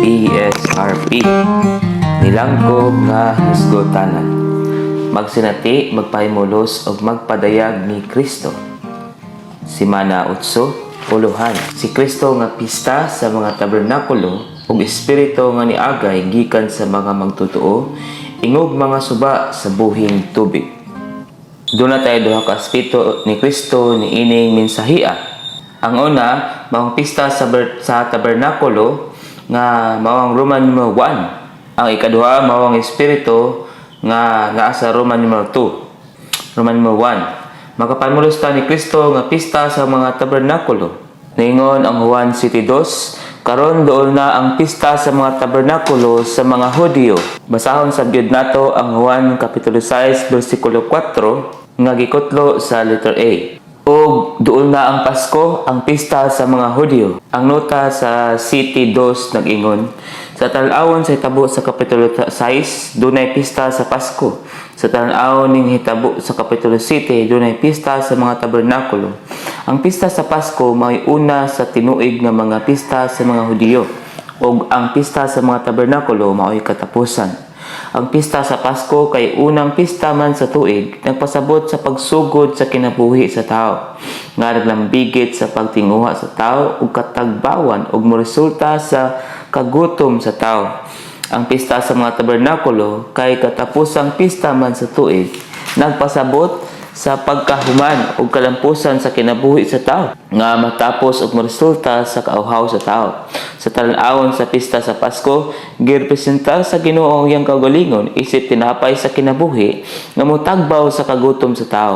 PSRP Nilangkob nga hisgotanan magsinati, magpahimulos ug magpadayag ni Kristo. Simana 8, Uluhan. Si Kristo nga pista sa mga tabernakulo ug espiritu nga niagay gikan sa mga magtotoo ingog mga suba sa buhing tubig. Doon na tayo duha ka espiritu ni Kristo ni ining mensahia. Ang una, maong pista sa tabernakulo nga maong Roman numeral 1. Ang ikaduha, maong espiritu nga sa Roman numeral 2. Roman numeral 1. Makapamulos ta ni Kristo nga pista sa mga tabernakulo. Ningon ang Juan 7:2, karon doon na ang pista sa mga tabernakulo sa mga Hudyo. Basahon sa gyud nato ang Juan kapitulo 6 bersikulo 4 nga gikutlo sa letter A. O doon na ang Pasko, ang pista sa mga Hudyo. Ang nota sa City 2 nag-ingon, sa tan-awon sa hitabo sa kapitulo 6, dunay pista sa Pasko. Sa tan-awon ning hitabo sa kapitulo 7, dunay pista sa mga tabernakulo. Ang pista sa Pasko may una sa tinuig nga mga pista sa mga Hudyo. O ang pista sa mga tabernakulo mao'y katapusan. Ang pista sa Pasko kay unang pista man sa tuig, nagpasabot sa pagsugod sa kinabuhi sa tao, nga naglambigit sa pagtinguha sa tao ug katagbawan ug moresulta sa kagutom sa tao. Ang pista sa mga tabernakulo kay katapusang pista man sa tuig, nagpasabot sa pagkahuman ug kalampusan sa kinabuhi sa tao, nga matapos ug moresulta sa kauhaw sa tao. Sa tan-awon sa pista sa Pasko, girepresentar sa Ginoo ang iyang kaugalingon isip tinapay sa kinabuhi nga motagbaw sa kagutom sa tao.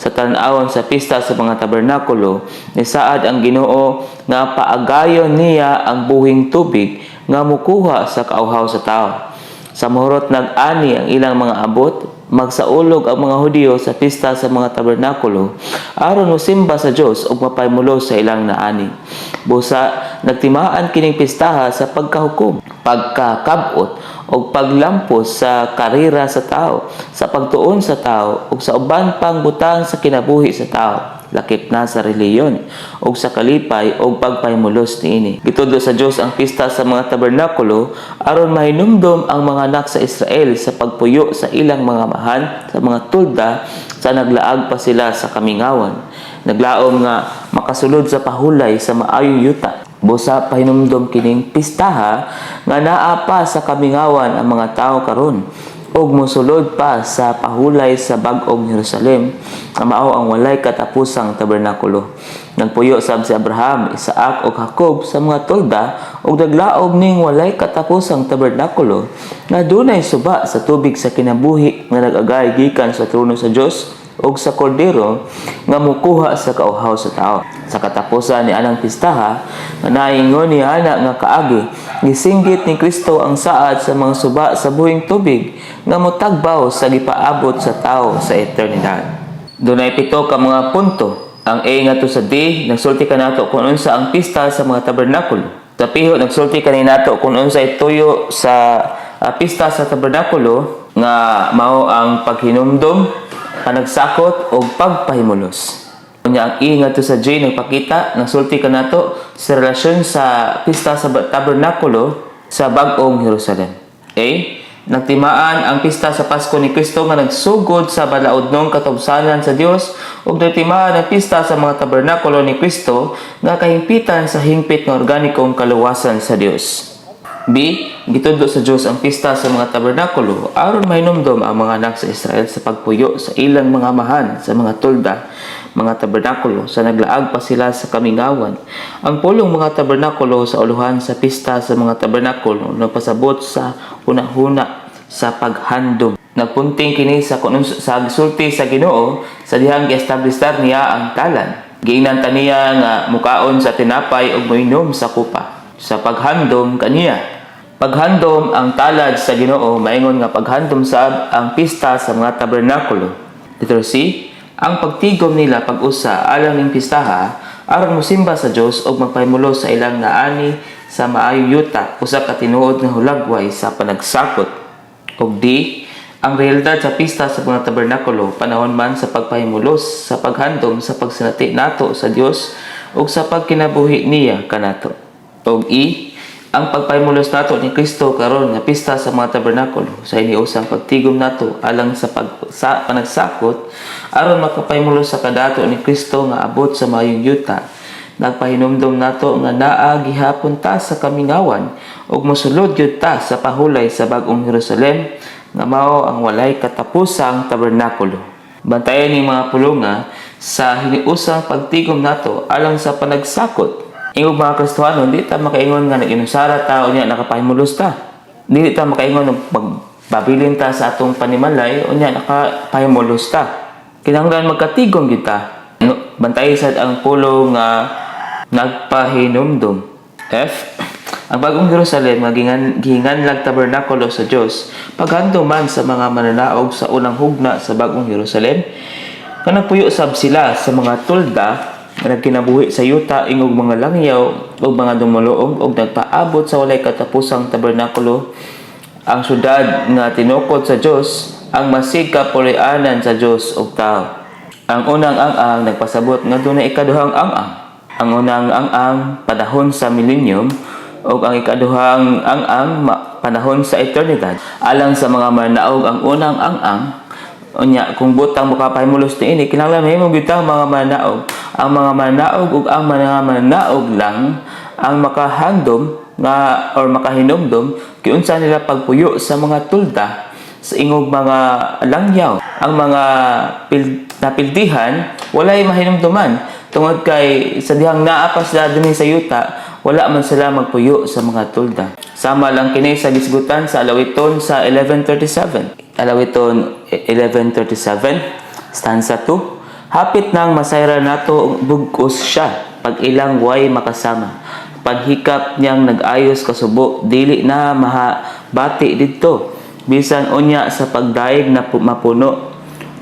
Sa tan-awon sa pista sa mga tabernakulo, nisaad ang Ginoo nga paagayon niya ang buhing tubig nga mukuha sa kauhaw sa tao. Sa mahurot nag-ani ang ilang mga abot, magsaulog ang mga Hudyo sa pista sa mga tabernakulo aron mosimba sa Dios ug mapaymulos sa ilang naani. Busa nagtimaan kining pistaha sa pagkahukom, pagkakabot ug paglampos sa karera sa tao, sa pagtuon sa tao ug sa uban pang butang sa kinabuhi sa tao, lakip na sa reliyon ug sa kalipay ug pagpahimulos niini. Gitudo sa Dios ang pista sa mga tabernakulo aron mahinumdom ang mga anak sa Israel sa pagpuyo sa ilang mga mahan sa mga tulda sa naglaag pa sila sa kamingawan. Naglaom nga makasulod sa pahulay sa maayong yuta. Busa pahinumdom kining pistaha nga naa pa sa kamingawan ang mga tao karon ug mosulod pa sa pahulay sa bag-ong Jerusalem nga mao ang walay katapusang tabernakulo. Nagpuyo sab si Abraham, Isaac ug Jacob sa mga tolda ug naglaom ning walay katapusang tabernakulo nga dunay suba sa tubig sa kinabuhi nga nag-agay gikan sa trono sa Dios ug sa kordero nga mukuha sa kauhaw sa tao. Sa katapusan ni anang pistaha nga naingon ni ana nga kaagi, gisinggit ni Kristo ang saad sa mga suba sa buhing tubig nga motagbaw sa gipaabot sa tao sa eternidad. Dunay 7 ka mga punto. Ang A nga to sa D, nagsulti ka nato kung unsa ang pista sa mga tabernakulo. Sa piho, nagsulti ka ni nato kung unsa ituyo sa pista sa tabernakulo nga mao ang paghinumdom, panagsakot o pagpahimulos. Unya ang I nga to sa J, nagpakita, nagsulti ka nato sa relasyon sa pista sa tabernakulo sa bag-ong Jerusalem. A. Nagtimaan ang pista sa Pasko ni Kristo nga nagsugod sa balaodnong katubsanan sa Dios ug nagtimaan ang pista sa mga tabernakulo ni Kristo nga kahimpitan sa hingpit nga organikong kaluwasan sa Dios. B. Gitudlo sa Dios ang pista sa mga tabernakulo aron mahinumdom ang mga anak sa Israel sa pagpuyo sa ilang mga mahan sa mga tulda, mga tabernakulo sa naglaag pa sila sa kamingawan. Ang pulong mga tabernakulo sa uluhan sa pista sa mga tabernakulo nagpasabot sa hunahuna sa paghandom. Nagpunting kini sa gisulti sa Ginoo sa dihang gi-establishar niya ang talan. Giingnan niya nga mukaon sa tinapay ug moinom sa kupa. Sa paghandom kaniya. Paghandom ang talad sa Ginoo maingon nga paghandom sab ang pista sa mga tabernakulo. Letter C. Ang pagtigom nila pag-usa alang ning pistaha aron mosimba sa Dios ug magpahimulos sa ilang naani sa maayong yuta usa ka tinuod nga hulagway sa panagsakot. Ug D. Ang realidad sa pista sa mga tabernakulo panahon man sa pagpahimulos sa paghandom sa pagsinati nato sa Dios ug sa pagkinabuhi niya kanato. Ug E. Ang pagpahimulos nato ni Kristo karon nga pista sa mga tabernakulo sa iniusang pagtigom nato alang sa panagsakot aron makapahimulos sa kadato ni Kristo nga abot sa mayong yuta. Nagpahinumdom nato nga naa gihapon ta sa kamingawan ug mosulod gyud ta sa pahulay sa bag-ong Jerusalem nga mao ang walay katapusang tabernakulo. Bantayan ning mga pulonga sa hiniusang pagtigom nato alang sa panagsakot. Ingog mga Kristohano, di ta makaingon nga nag-inusara ta o niya nakapahimulos ta. Di ta makaingon nga magbabilin ta sa atong panimalay o niya nakapahimulos ta. Kinahanglan magkatigom kita. Bantay sad ang pulo nga nagpahinumdum. F. Ang bagong Jerusalem nga gihinganlag tabernakulo sa Dios paghandom man sa mga mananaog sa unang hugna sa bagong Jerusalem nga nagpuyo sab sila sa mga tulda nga nagkinabuhi sa yuta ingog mga langyaw ug mga dumuluong ug nagpaabot sa walay katapusang tabernakulo ang syudad nga tinukod sa Dios ang masig kapuloy-anan sa Dios ug tao. Ang unang ang nagpasabot nga dunay ikaduhang ang. Ang unang ang panahon sa millennium ug ang ikaduhang ang panahon sa eternidad. Alang sa mga mananaog ang unang ang unya kung butang makapahimulos niini kinahanglan mahimong bitang mga mananaog. Ang mga mananaog ug ang mga mananaog lang ang makahandom nga or makahinumdom kiunsa nila pagpuyo sa mga tulda sa ingog mga langyaw. Ang mga napildihan walay mahinumduman tungod kay sa dihang naa pa sila dinhi sa yuta wala man sila magpuyo sa mga tulda. Sama lang kini sa gisgutan sa alawiton sa 1137. Alawiton 1137 stanza 2. Hapit nang masayra nato bugkos siya pag ilang way makasama. Paghikap niyang nag-ayos kasubo dili na mahabati didto. Bisan unya sa pagdaig na mapuno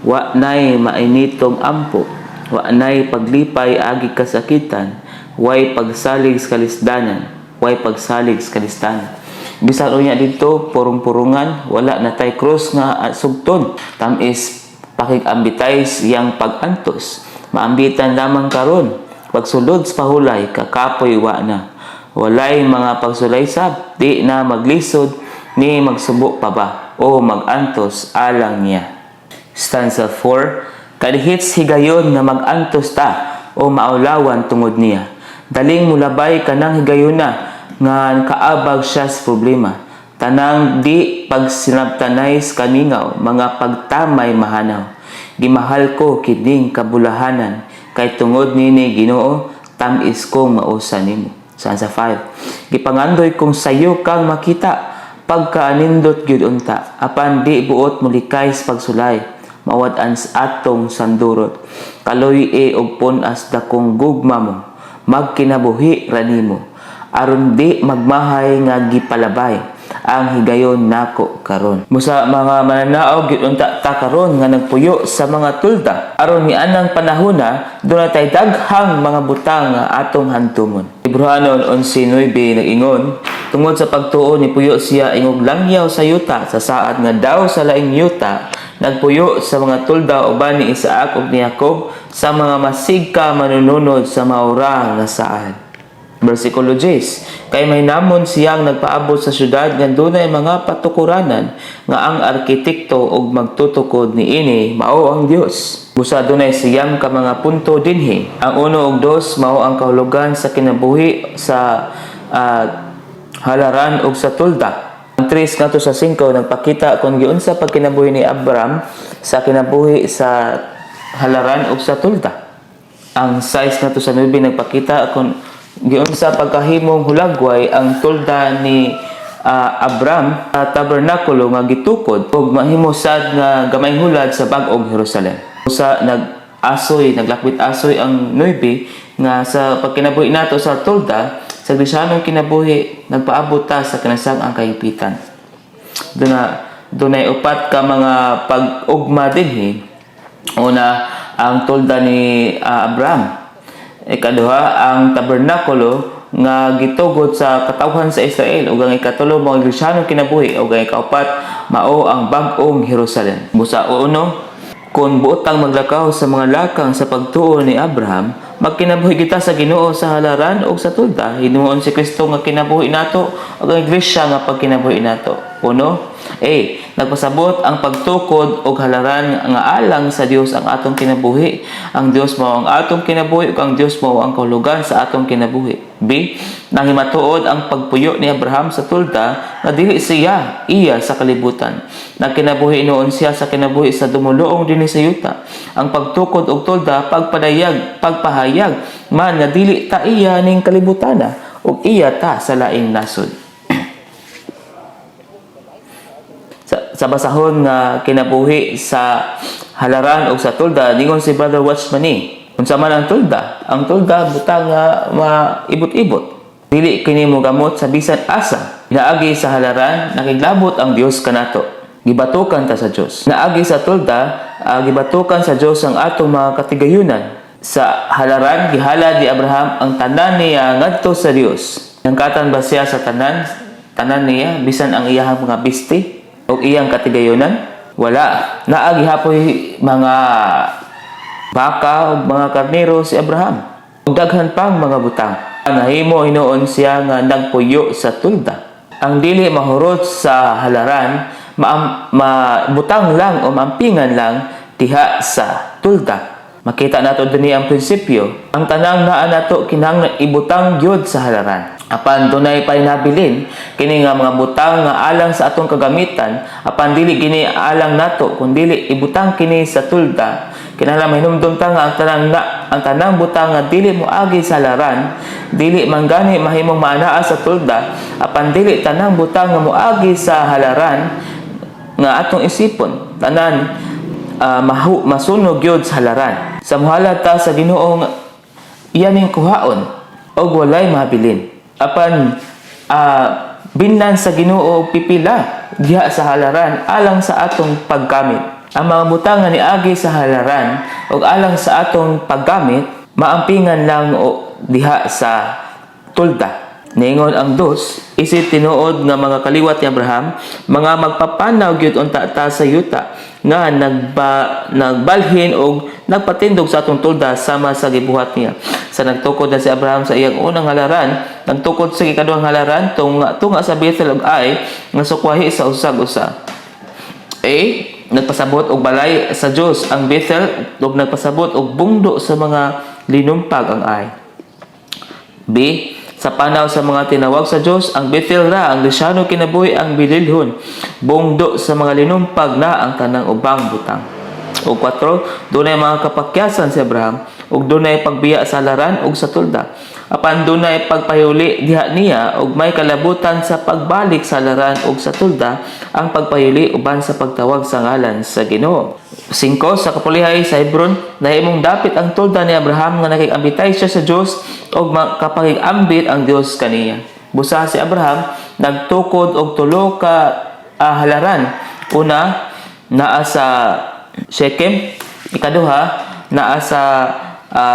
wa nay mainitong ampo. Wa nay paglipay agi kasakitan. Way pagsalig sa kalisdanan. Way pagsalig sa kalistanan. Bisan unya dito purong-purungan wala na tay krus nga sugton. Tamis pakig-ambitay siyang pag-antos. Maambitan lamang karon. Pagsulod sa pahulay, kakapoy wa na. Walay mga pagsulaysab, di na maglisod, ni magsubo pa ba, o mag-antos alang niya. Stanza 4. Kadihits higayon nga mag-antos ta, o maulawan tungod niya. Daling mulabay ka ng higayon na, nga kaabag siya sa problema. Tanang di pagsinabtanay sa kaningaw, mga pagtamay mahanaw. Gimahal ko kining kabulahanan, kay tungod nini Ginoo, tamis kong mausa nimo. Stanza 5. Gipangandoy kong sayo kang makita, pagkaanindot gyud unta, apan di buot mulikay sa pagsulay, mawad-an sa atong sandurot. Kaloy og punas dakong gugma mo, magkinabuhi ranimo, aron di magmahay nga gipalabay ang higayon nako karon. Musa mga mananaog gyud unta ta karon nga nagpuyo sa mga tulda aron mianang panahona dunay tay daghang mga butang nga atong hantumon. Hebrehanon 11:9 nag-ingon tungod sa pagtuo ni puyo siya ingog langyaw sa yuta sa saad nga daw sa laing yuta nagpuyo sa mga tulda uban ni Isaac ug ni Jacob sa mga masigka manununod sa maura nga saad. Versikulo 10. Kay may namon siyang nagpaabot sa syudad nga dunay mga patukuranan nga ang arkitekto og magtutukod niini mao ang Dios. Busa dunay siyam ka mga punto dinhi. Ang 1 ug 2 mao ang kahulugan sa kinabuhi sa halaran ug sa tulda. Ang 3 ngadto sa 5 nagpakita kung giunsa pagkinabuhi ni Abraham sa kinabuhi sa halaran ug sa tulda. Ang 6 ngadto sa 9 nagpakita kung giunsa pagkahimong hulagway ang tulda ni Abraham tabernakulo nga gitukod ug mahimo sad nga gamay hulad sa bag-ong Jerusalem. Usa naglakbit asoy ang 9 nga sa pagkinabuhi nato sa tulda sa Kristiyanong kinabuhi nagpaabot ta sa kanasang-ang kahipitan. Dunay upat ka mga pag-ugma dinhi. Una ang tulda ni Abraham. Ikaduha ang tabernakulo nga gitugod sa katawhan sa Israel ug ang ikatulo mao ang Kristiyanong kinabuhi ug ang ikaapat mao ang bag-ong Jerusalem. Busa uno, kung buotang maglakaw sa mga lakang sa pagtuo ni Abraham, magkinabuhi kita sa Ginoo sa halaran o sa tulda. Hinuon si Kristo nga kinabuhi nato ug ang iglesia nga pagkinabuhi nato. Puno. A. Nagpasabot ang pagtukod og halaran nga alang sa Dios ang atong kinabuhi. Ang Dios mao ang atong kinabuhi ug ang Dios mao ang kahulugan sa atong kinabuhi. B. Nahimatuod ang pagpuyo ni Abraham sa tulda nga dili iya sa kalibutan. Nagkinabuhi noon siya sa kinabuhi sa dumuluong dinhi sa yuta. Ang pagtukod og tulda pagpahayag man nga dili ta iya ning kalibutana ug iya ta sa laing nasod. Sa basahon nga kinabuhi sa halaran o sa tulda, ningon si Brother Watchman unsa man ang tulda? Ang tulda butang nga maibot-ibot. Dili kini mo gamot sa bisan asa. Naagi sa halaran nakiglabot ang Dios kanato. Gibatukan ta sa Dios. Naagi sa tulda, gibatukan sa Dios ang atong mga katigayunan. Sa halaran gihalad ni Abraham ang tanan niya ngadto sa Dios. Nangkatan ba siya sa tanan niya bisan ang iyang mga bisti o iyang katigayunan? Wala. Naagi hapoy mga baka o mga karnero si Abraham. Ug daghan pang mga butang. Nahimo hinuon siya nga nagpuyo sa tulda. Ang dili mahurot sa halaran, butang lang o maampingan lang diha sa tulda. Makita nato dinhi ang prinsipyo. Ang tanang naa nato kinahanglan ibutang gyud sa halaran. Apan dunay painabilin kini nga mga butang nga alang sa atong kagamitan, apan dili kini alang nato kun dili ibutang kini sa tulda. Kinahanglan mahinumdom ta nga ang tanang butang nga dili moagi sa halaran, dili man gani mahimong maanaa sa tulda, apan dili tanang butang nga moagi sa halaran nga atong isipon. Tanan masunog yun sa halaran. Sa muhala ta sa Ginoo iyaning kuhaon o walay mabilin. Apan binlan sa Ginoo pipila diha sa halaran alang sa atong paggamit. Ang mga butang nga niagi sa halaran o alang sa atong paggamit maampingan lang o diha sa tulda. Ningon ang dos, isip tinuod nga mga kaliwat ni Abraham, mga magpapanaw gyud unta ta sa yuta nga nagbalhin og nagpatindog sa atong tulda sama sa gibuhat niya. Sa nagtukod na si Abraham sa iyang unang halaran, nagtukod sa ikaduhang halaran tunga sa Bethel ug Ai nga sukwahi sa usag-usa. A. Nagpasabot og balay sa Dios ang Bethel ug nagpasabot og bungdo sa mga linumpag ang Ai. B. Sa panaw sa mga tinawag sa Dios, ang Bethel ra ang lisyano kinabuhi ang bililhon. Bungdo sa mga linumpag na ang tanang ubang butang. O 4, dunay mga kapakyasan si Abraham ug dunay pagbiya sa halaran ug sa tulda. Apan dunay pagpahuli diha niya ug may kalabutan sa pagbalik sa halaran ug sa tulda ang pagpahuli uban sa pagtawag sa ngalan sa Ginoo. 5 sa kapulihay sa Hebron nahimong dapit ang tulda ni Abraham nga nakig-ambitay siya sa Dios ug kapangig-ambit ang Dios kaniya. Busa si Abraham nagtukod og tulo ka halaran. Una naa sa Shechem, ikaduha naa sa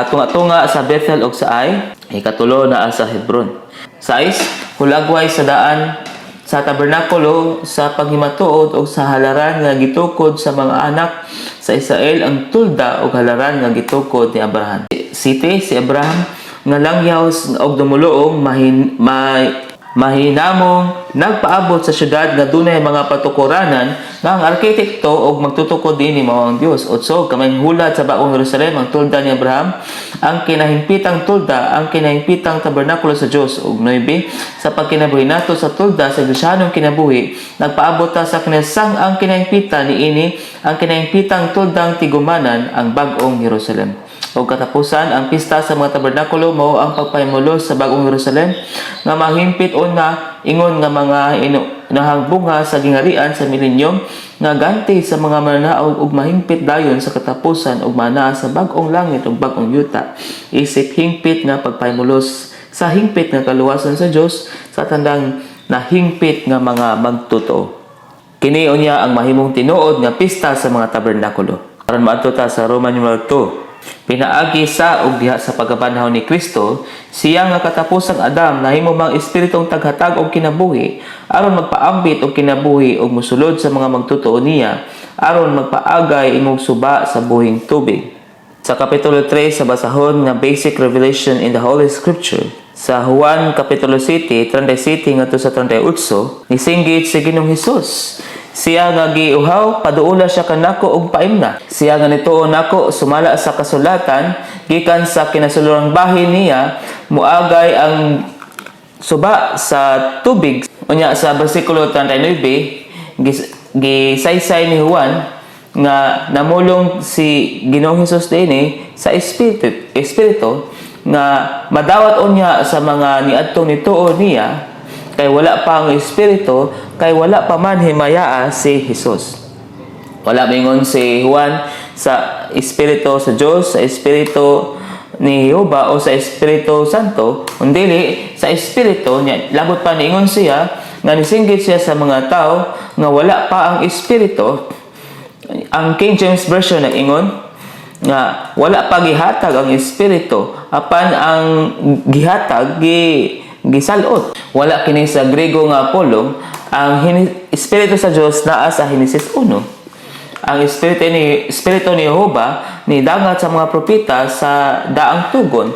tunga-tunga sa Bethel ug sa Ai, ikatulo naa sa Hebron. 6 hulagway sa daan sa tabernakulo sa paghimatuod o sa halaran nga gitukod sa mga anak sa Israel ang tulda o halaran nga gitukod ni Abraham. Site si Abraham nga langyaw og dumuluong mahinamong nagpaabot sa syudad nga dunay mga patukuranan nga ang arkitekto og magtutukod dinhi mao ang Dios. 8 kamay hulad sa Baong Jerusalem ang tulda ni Abraham, ang kinahingpitang tulda, ang kinahingpitang tabernakulo sa Dios. Ug 9 sa pagkinabuhi nato sa tulda sa Kristiyanong kinabuhi nagpaabot ta sa kinasang ang kinahingpitan niini ang kinahingpitang tuldang tigumanan ang Bagong Jerusalem. O katapusan, ang pista sa mga tabernakulo mao ang pagpahimulos sa Bagong Jerusalem nga mahimpit o na ingon nga mga nahangbunga sa gingarian sa milenyum nga ganti sa mga mananaog ug mahimpit dayon sa katapusan ug manaa sa bag-ong langit ug bag-ong yuta. Isip hingpit nga pagpahimulos sa hingpit nga kaluwasan sa Dios sa tandang nahingpit nga mga magtotoo. Kini unya ang mahimong tinuod nga pista sa mga tabernakulo. Aron maadto ta sa Roman numeral 2. Pinaagi sa ug diha sa pagkabanhaw ni Kristo, siya nga katapusang Adam nahimo mang espiritong taghatag og kinabuhi aron magpaambit og kinabuhi og mosulod sa mga magtotoo niya aron magpaagay imong suba sa buhing tubig. Sa Kapitulo 3 sa basahon nga basic revelation in the Holy Scripture, sa Juan Kapitulo 7, 37 ngadto sa 38, nisinggit si Ginoong Hesus. Siya nga giuhaw, paduula siya kanako og paimna. Siya nga nituon nako sumala sa kasulatan, gikan sa kinasulurang bahin niya, muagay ang suba sa tubig. Unya sa bersikulo 39, gisaysay ni Juan nga namulong si Ginoong Hesus dinhi sa espiritu nga madawat unya sa mga niadtong nituo niya, kay wala pa ang espiritu, kay wala pa man himayaa si Hesus. Wala mingon si Juan sa espiritu sa Dios, sa espiritu ni Jehova o sa Espiritu Santo, kundi sa espiritu niya. Labot pa niingon siya nga nisinggit siya sa mga tao nga wala pa ang espiritu. Ang King James Version nag-ingon nga wala pa gihatag ang espiritu, apan ang gihatag gisalot. Wala kini sa Griego nga pulong. Ang espiritu sa Dios naa sa Henesis 1. Ang espiritu ni Jehova ni dangat sa mga propeta sa daang tugon.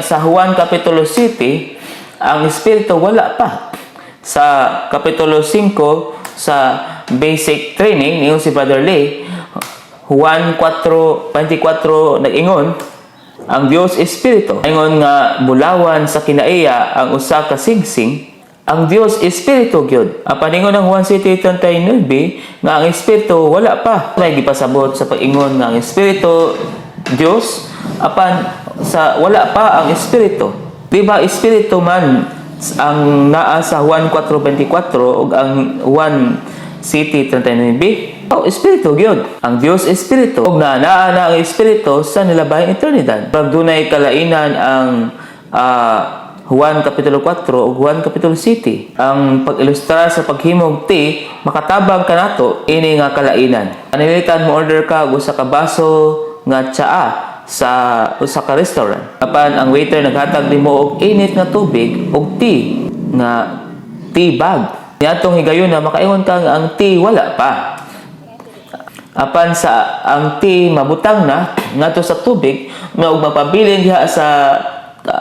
Sa Juan Kapitulo 7, ang espiritu wala pa. Sa Kapitulo 5 sa basic training niyon si Brother Lee, Juan 4:24 nag-ingon, ang Dios Espiritu. Ingon nga bulawan sa kinaiya ang usa ka singsing, ang Dios Espiritu gyud. Apan ingon ang Juan 7:39 nga ang Espiritu wala pa. May gipasabot sa pag-ingon nga ang Espiritu Dios, apan sa wala pa ang Espiritu. Di ba Espiritu man ang naa sa Juan 4:24 ug ang Juan 7:39? Espiritu gyud. Ang Dios Espiritu. Ug naa na ang Espiritu sa nilabahing eternidad. Pag dunay kalainan ang Juan Kapitulo 4 ug Juan Kapitulo 7. Ang pag-ilustra sa paghimog ti makatabang kanato ini nga kalainan. Anilitan mo order ka og usa ka baso nga tsaa sa usa ka restaurant. Apan ang waiter naghatag nimo og init nga tubig ug tea nga tea bag. Niadtong higayon na makaingon ka nga ang tea wala pa. Apan sa ang tea mabutang na ngadto sa tubig nga ug mapabilin diha sa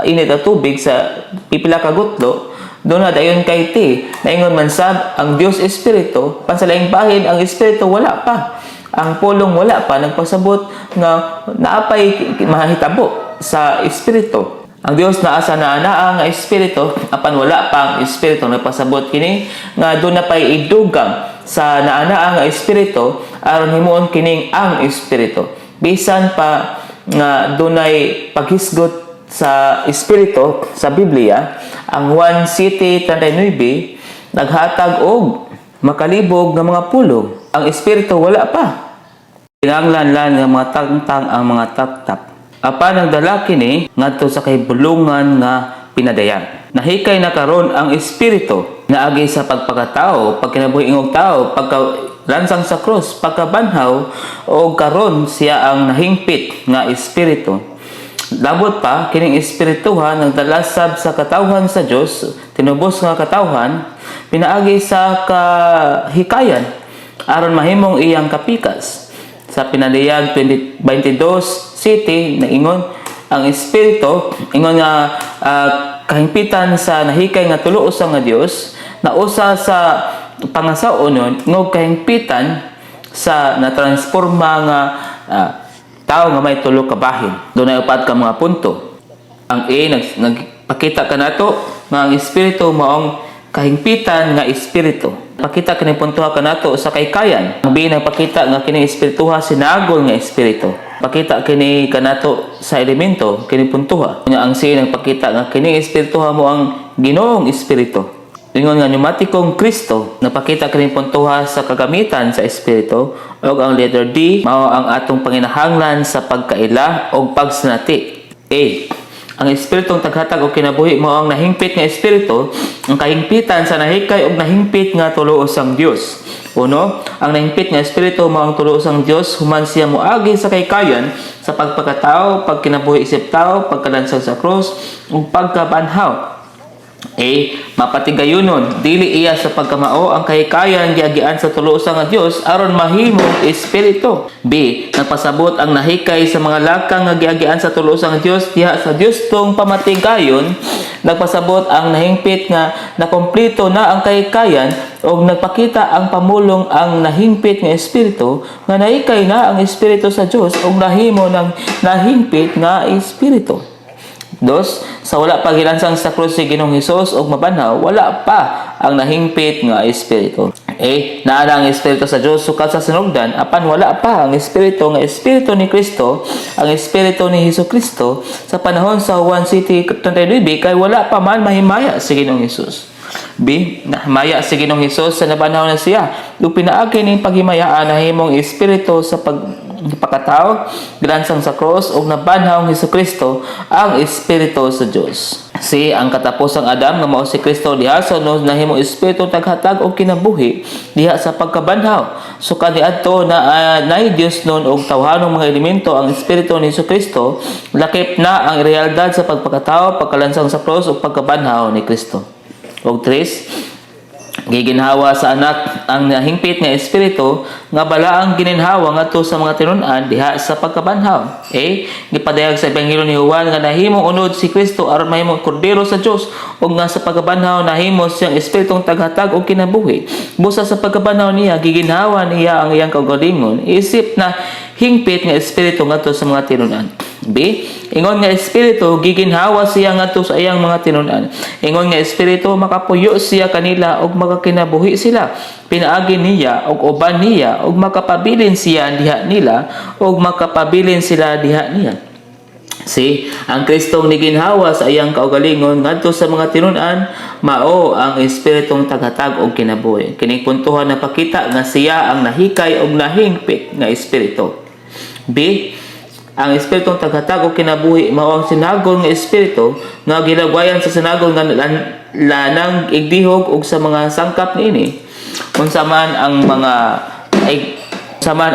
init na tubig sa pipila ka gutlo, doon na dayon kay tea. Naingon man sab ang Dios Espiritu, pansalaing bahin ang Espiritu wala pa. Ang pulong wala pa, nagpasabot nga naapay mahitabo sa Espiritu. Ang Dios naa sa naa nga Espiritu, apan wala pa ang Espiritu. Nagpasabot kini nga doon na pay idugang sa naa nga Espiritu aron himuon kining ang Espiritu. Bisan pa nga dunay paghisgot sa Espiritu sa Biblia, ang Juan 7:39 naghatag og makalibog nga mga pulong. Ang Espiritu wala pa. Kinahanglan nga mga tangtang ang mga taptap. Apan nagdala kini ngadto sa kahibulungan nga pinadayag. Nahikay na karon ang Espiritu naagi sa pagpakatao, pagkinabuhi ingog tao, pagkalansang sa krus, pagkabanhaw, o karon siya ang nahingpit nga Espiritu. Labot pa, kining espirituhan nagdalasab sa katawhan sa Dios, tinubos nga katawhan, pinaagi sa kahikayan, aron mahimong iyang kapikas. Sa pinadayag 22:7 naingon, ang espiritu, ingon nga kahimpitan sa nahikay nga tulo usa nga Dios, na usa sa pangasaon ngog kahimpitan sa natransforma nga tao nga may tulo ka bahin. Doon ay upat ka mga punto. Ang A, nagpakita ka nato nga ang espiritu maong kahingpitan nga espiritu. Pakita kini puntuha ka nato sa kaykayan. Ang B, nagpakita nga kini espirituha sinagol nga espiritu. Pakita kini kanato sa elemento kini puntuha. Ang C, nagpakita nga kini espirituha mo ang Ginoong Espiritu. Ingon nga pneumatikong Kristo, napakita kini puntuha sa kagamitan sa espiritu. O ang letter D, mao ang atong panginahanglan sa pagkaila o pagsanati. A, ang espiritong taghatag o kinabuhi mo ang nahingpit nga espiritu, ang kahingpitan sa nahikay o nahingpit nga tuloos ang Dios. Uno, ang nahingpit nga espiritu mo ang tuloos ang Dios, human siya moagi sa kaykayan sa pagpakatao, pagkinabuhi isip tao, pagkalansang sa krus, ug pagkabanhaw. A. Mapatigayunon, dili iya sa pagkamao ang kahikayan giagian sa tulosa nga Dios aron mahimong espiritu. B. Nagpasabot ang nahikay sa mga lakang nga giagian sa tulosa nga Dios diha sa Dios tong pamatigayon. Nagpasabot ang nahingpit nga nakompleto na ang kahikayan o nagpakita ang pamulong ang nahingpit nga espiritu nga nahikay na ang espiritu sa Dios o nahimo ng nahingpit nga espiritu. Dos, sa wala pa gilansang sa krus si Ginoong Hesus og mabanhaw, wala pa ang nahingpit nga espiritu. Naa na ang espiritu sa Dios sukad sa sinugdan, apan wala pa ang espiritu nga espiritu ni Kristo, ang espiritu ni Hesukristo sa panahon sa Juan City 39 kay wala pa man mahimaya si Ginoong Hesus. B. Nahimaya si Ginoong Hesus sa nabanhaw na siya. Ug pinaagi ning paghimayaan nahimong espiritu sa pagkatao gilansang sa cross ug nabanhaw ang Hesukristo ang espiritu sa Dios. C. Ang katapusang Adam nga mao si Kristo diha sa nahimong espiritu taghatag og kinabuhi diha sa pagkabanhaw. Sukad niadto na nay Dios nun og tawhanong mga elemento ang espiritu ni Hesukristo, lakip na ang realidad sa pagpakatao, pagkalansang sa cross ug pagkabanhaw ni Kristo. Og 3, giginhawa sa anak ang nahingpit nga espiritu nga balaang gininhawa ngadto sa mga tinun-an diha sa pagkabanhaw. Gipadayag sa ebanghelyo ni Juan nga nahimong unod si Kristo aron mahimong kordero sa Dios ug nga sa pagkabanhaw nahimo siyang espiritong taghatag og kinabuhi. Busa sa pagkabanhaw niya giginhawa niya ang iyang kaugalingon isip na hingpit nga espiritu ngadto sa mga tinun-an. B. Ingon nga espiritu giginhawa siya ngadto sa iyang mga tinun-an. Ingon nga espiritu makapuyo siya kanila ug makakinabuhi sila. Pinaagi niya ug uban niya ug makapabilin siya diha nila ug makapabilin sila diha niya. C. Ang Kristong niginhawa sa iyang kaugalingon ngadto sa mga tinun-an mao ang espiritong taghatag og kinabuhi. Kining puntohan napakita nga siya ang nahikay og nahingpit nga espiritu. B. Ang espiritong taghatag o kinabuhi mao ang sinagol nga espiritu nga gilagwayan sa sinagol nga lanang igdihog ug sa mga sangkap niini. Unsa man ang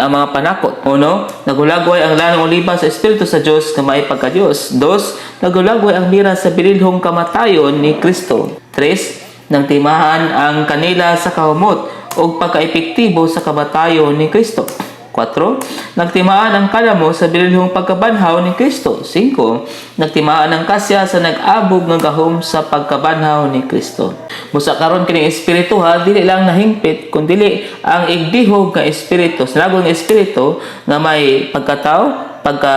mga panakot. Uno, nagulagway ang lanang uliban sa espiritu sa Dios nga may pagka Dios. Dos, nagulagway ang mira sa bililhong kamatayon ni Kristo. Tres, nang timahan ang kanila sa kahumot ug pagkaepektibo sa kamatayon ni Kristo. 4. Nagtimaan ang kalamo sa bililhong pagkabanhaw ni Kristo. 5. Nagtimaan ang kasya sa nag-abog nga gahom sa pagkabanhaw ni Kristo. Musa karon kining espiritu dili lang nahingpit kundi ang igdihog nga espiritu, sinagol nga espiritu nga may pagkatao, pagka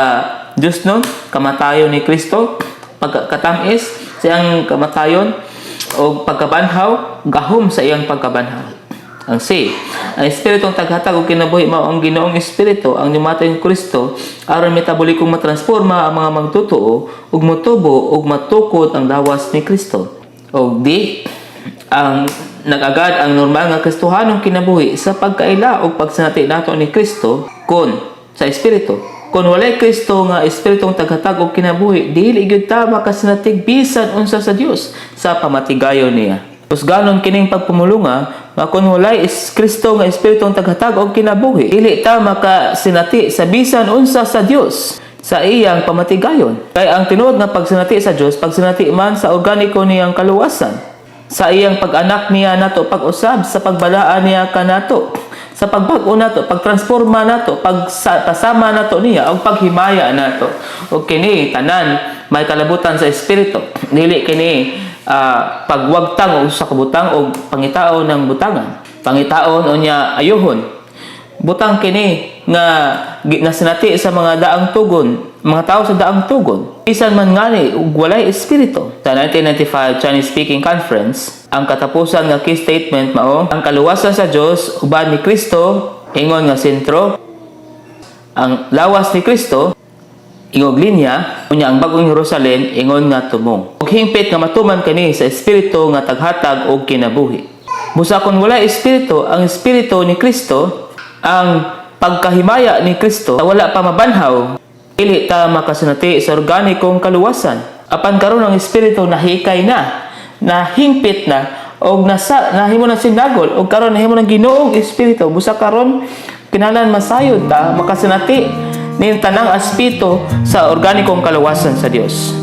Dios nun, kamatayon ni Kristo, pagkatamis sa iyang kamatayon o pagkabanhaw, gahom sa iyang pagkabanhaw. Ang C. Ang espiritong taghatag o kinabuhi mao ang Ginoong Espiritu ang nimatay ng Kristo aron metabolikong matransforma ang mga magtutuo ug motubo ug matukod ang lawas ni Kristo. O D. Ang nag-agad ang normal nga Kristohanong kinabuhi sa pagkaila o pagsanati nato ni Kristo kon sa Espiritu. Kung walay Kristo nga espiritong taghatag og kinabuhi, dili gyud ta makasinatig bisan unsa sa Dios sa pamatigayon niya. Usganon kining pagpumulunga nga kung walay Kristo nga espiritong taghatag og kinabuhi, dili ta makasinati sa bisan unsa sa Dios sa iyang pamatigayon. Kay ang tinuod nga pagsinati sa Dios, pagsinati man sa organiko niyang kaluwasan, sa iyang pag-anak niya nato pag-usab, sa pagbalaan niya kanato, sa pagbag-o nato, pagtransforma nato, pasama nato niya o paghimaya nato. O kini tanan may kalabutan sa espiritu. Dili kini pagwagtang o sa kabutang o pangitaon ng butangan. Pangitaon o niya ayuhon. Butang kini nga nasinati sa mga daang tugon, mga tao sa daang tugon. Bisan man ngani ug walay espiritu. Sa 1995 Chinese Speaking Conference, ang katapusan nga key statement mao ang kaluwasan sa Dios uban ni Kristo ingon nga sentro. Ang lawas ni Kristo ingog linya, unya ang bagong Jerusalem ingon nga tumong. Ug hingpit nga matuman kani sa espiritu nga taghatag og kinabuhi. Busa kon wala espiritu, ang espiritu ni Kristo, ang pagkahimaya ni Kristo, wala pa mabanhaw, dili ta makasinati sa organikong kaluwasan. Apan karon ang espiritu nahikay na, nahingpit na og nahimo na sinagol og karon nahimo ng Ginoong Espiritu. Busa karon kinahanglan masayod ta makasinati ning tanang aspeto sa organikong kaluwasan sa Dios.